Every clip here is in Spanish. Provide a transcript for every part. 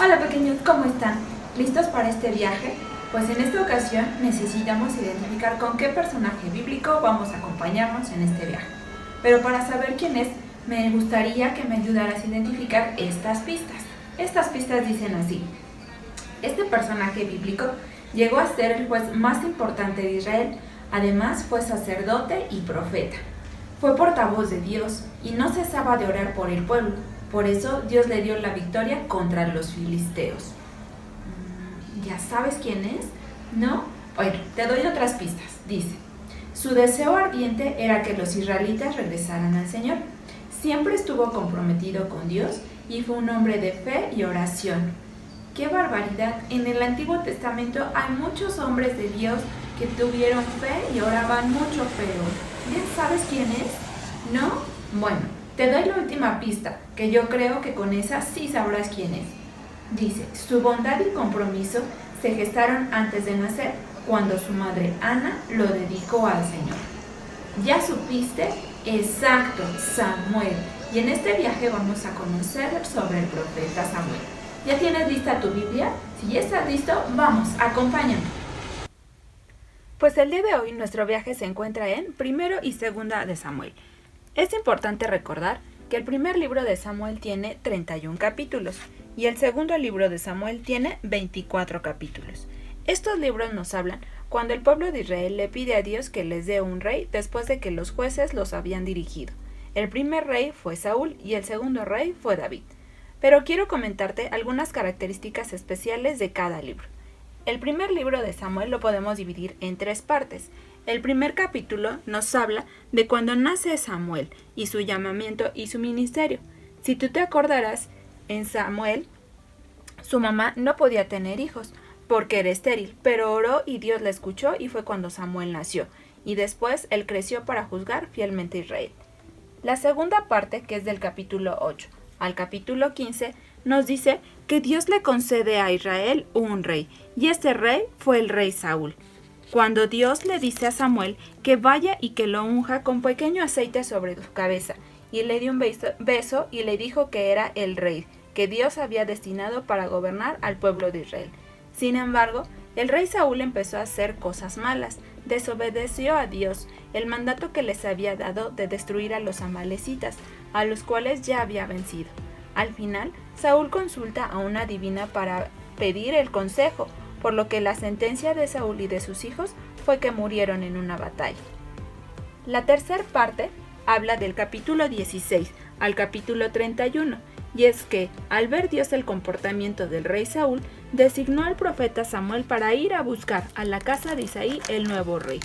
Hola pequeños, ¿cómo están? ¿Listos para este viaje? Pues en esta ocasión necesitamos identificar con qué personaje bíblico vamos a acompañarnos en este viaje. Pero para saber quién es, me gustaría que me ayudaras a identificar estas pistas. Estas pistas dicen así: este personaje bíblico llegó a ser el juez más importante de Israel, además fue sacerdote y profeta. Fue portavoz de Dios y no cesaba de orar por el pueblo. Por eso Dios le dio la victoria contra los filisteos. ¿Ya sabes quién es? ¿No? Bueno, te doy otras pistas. Dice: su deseo ardiente era que los israelitas regresaran al Señor. Siempre estuvo comprometido con Dios y fue un hombre de fe y oración. ¡Qué barbaridad! En el Antiguo Testamento hay muchos hombres de Dios que tuvieron fe y oraban mucho, pero ¿ya sabes quién es? ¿No? Bueno, te doy la última pista, que yo creo que con esa sí sabrás quién es. Dice: su bondad y compromiso se gestaron antes de nacer, cuando su madre Ana lo dedicó al Señor. ¿Ya supiste? Exacto, Samuel. Y en este viaje vamos a conocer sobre el profeta Samuel. ¿Ya tienes lista tu Biblia? Si ya estás listo, vamos, acompáñame. Pues el día de hoy nuestro viaje se encuentra en Primero y Segunda de Samuel. Es importante recordar que el primer libro de Samuel tiene 31 capítulos y el segundo libro de Samuel tiene 24 capítulos. Estos libros nos hablan cuando el pueblo de Israel le pide a Dios que les dé un rey después de que los jueces los habían dirigido. El primer rey fue Saúl y el segundo rey fue David. Pero quiero comentarte algunas características especiales de cada libro. El primer libro de Samuel lo podemos dividir en 3 partes. El primer capítulo nos habla de cuando nace Samuel y su llamamiento y su ministerio. Si tú te acordarás, en Samuel, su mamá no podía tener hijos porque era estéril, pero oró y Dios la escuchó y fue cuando Samuel nació. Y después él creció para juzgar fielmente a Israel. La segunda parte, que es del capítulo 8 al capítulo 15, nos dice que Dios le concede a Israel un rey, y este rey fue el rey Saúl. Cuando Dios le dice a Samuel que vaya y que lo unja con pequeño aceite sobre su cabeza, y le dio un beso y le dijo que era el rey, que Dios había destinado para gobernar al pueblo de Israel. Sin embargo, el rey Saúl empezó a hacer cosas malas, desobedeció a Dios, el mandato que les había dado de destruir a los amalecitas, a los cuales ya había vencido. Al final, Saúl consulta a una adivina para pedir el consejo, por lo que la sentencia de Saúl y de sus hijos fue que murieron en una batalla. La tercera parte habla del capítulo 16 al capítulo 31, y es que, al ver Dios el comportamiento del rey Saúl, designó al profeta Samuel para ir a buscar a la casa de Isaí el nuevo rey.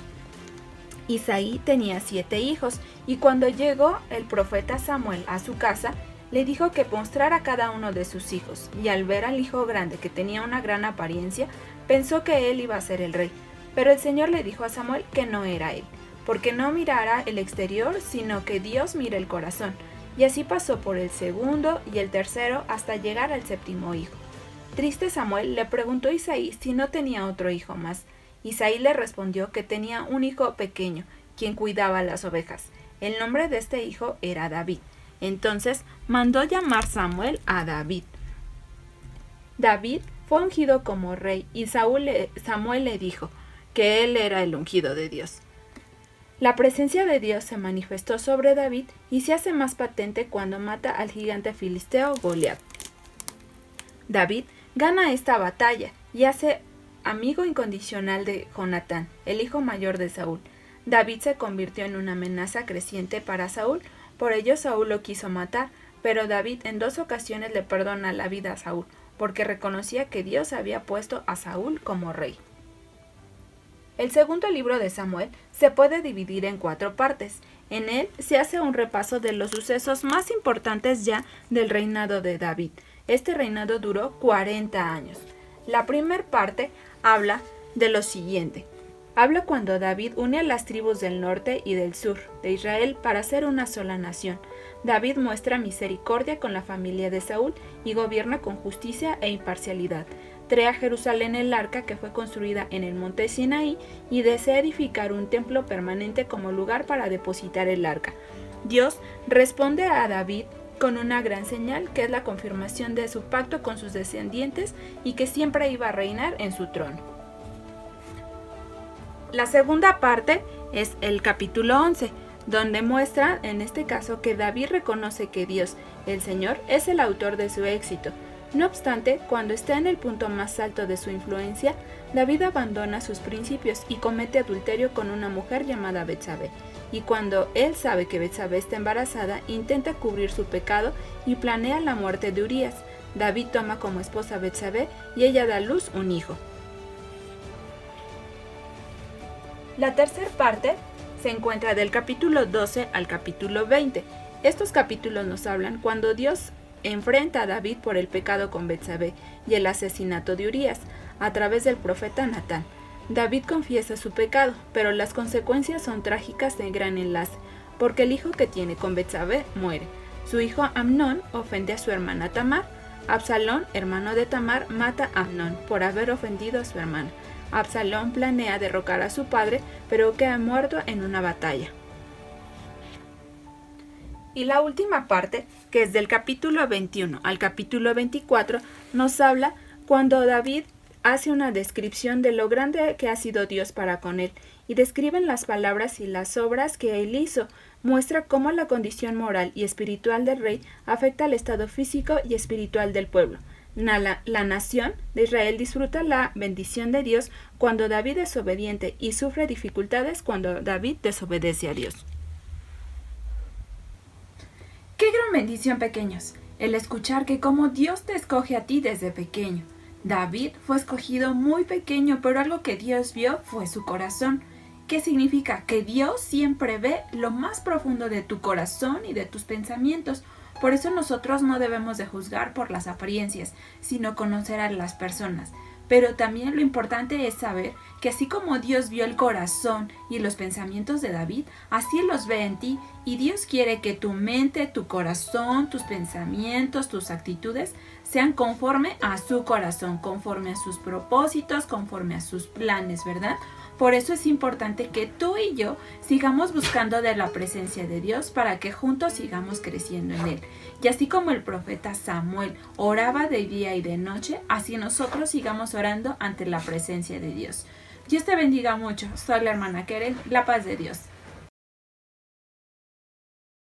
Isaí tenía 7 hijos, y cuando llegó el profeta Samuel a su casa, le dijo que mostrara a cada uno de sus hijos, y al ver al hijo grande que tenía una gran apariencia, pensó que él iba a ser el rey. Pero el Señor le dijo a Samuel que no era él, porque no mirara el exterior, sino que Dios mira el corazón. Y así pasó por el segundo y el tercero hasta llegar al 7º hijo. Triste Samuel le preguntó a Isaí si no tenía otro hijo más. Isaí le respondió que tenía un hijo pequeño, quien cuidaba las ovejas. El nombre de este hijo era David. Entonces mandó llamar Samuel a David. David fue ungido como rey y Samuel le dijo que él era el ungido de Dios. La presencia de Dios se manifestó sobre David y se hace más patente cuando mata al gigante filisteo Goliat. David gana esta batalla y hace amigo incondicional de Jonatán, el hijo mayor de Saúl. David se convirtió en una amenaza creciente para Saúl, por ello Saúl lo quiso matar, pero David en 2 ocasiones le perdona la vida a Saúl, porque reconocía que Dios había puesto a Saúl como rey. El segundo libro de Samuel se puede dividir en 4 partes. En él se hace un repaso de los sucesos más importantes ya del reinado de David. Este reinado duró 40 años. La primera parte habla de lo siguiente. Habla cuando David une a las tribus del norte y del sur de Israel para hacer una sola nación. David muestra misericordia con la familia de Saúl y gobierna con justicia e imparcialidad. Trae a Jerusalén el arca que fue construida en el monte Sinaí y desea edificar un templo permanente como lugar para depositar el arca. Dios responde a David con una gran señal que es la confirmación de su pacto con sus descendientes y que siempre iba a reinar en su trono. La segunda parte es el capítulo 11, donde muestra en este caso que David reconoce que Dios, el Señor, es el autor de su éxito. No obstante, cuando está en el punto más alto de su influencia, David abandona sus principios y comete adulterio con una mujer llamada Betsabé. Y cuando él sabe que Betsabé está embarazada, intenta cubrir su pecado y planea la muerte de Urías. David toma como esposa a Betsabé y ella da a luz un hijo. La tercera parte se encuentra del capítulo 12 al capítulo 20. Estos capítulos nos hablan cuando Dios enfrenta a David por el pecado con Betsabé y el asesinato de Urías a través del profeta Natán. David confiesa su pecado, pero las consecuencias son trágicas de gran enlace, porque el hijo que tiene con Betsabé muere. Su hijo Amnón ofende a su hermana Tamar. Absalón, hermano de Tamar, mata a Amnón por haber ofendido a su hermana. Absalón planea derrocar a su padre, pero queda muerto en una batalla. Y la última parte, que es del capítulo 21 al capítulo 24, nos habla cuando David hace una descripción de lo grande que ha sido Dios para con él, y describen las palabras y las obras que él hizo. Muestra cómo la condición moral y espiritual del rey afecta al estado físico y espiritual del pueblo. La nación de Israel disfruta la bendición de Dios cuando David es obediente y sufre dificultades cuando David desobedece a Dios. Qué gran bendición, pequeños, el escuchar que como Dios te escoge a ti desde pequeño. David fue escogido muy pequeño, pero algo que Dios vio fue su corazón. ¿Qué significa? Que Dios siempre ve lo más profundo de tu corazón y de tus pensamientos. Por eso nosotros no debemos de juzgar por las apariencias, sino conocer a las personas. Pero también lo importante es saber que así como Dios vio el corazón y los pensamientos de David, así los ve en ti, y Dios quiere que tu mente, tu corazón, tus pensamientos, tus actitudes sean conforme a su corazón, conforme a sus propósitos, conforme a sus planes, ¿verdad? Por eso es importante que tú y yo sigamos buscando de la presencia de Dios para que juntos sigamos creciendo en Él. Y así como el profeta Samuel oraba de día y de noche, así nosotros sigamos orando ante la presencia de Dios. Dios te bendiga mucho. Soy la hermana Keren, la paz de Dios.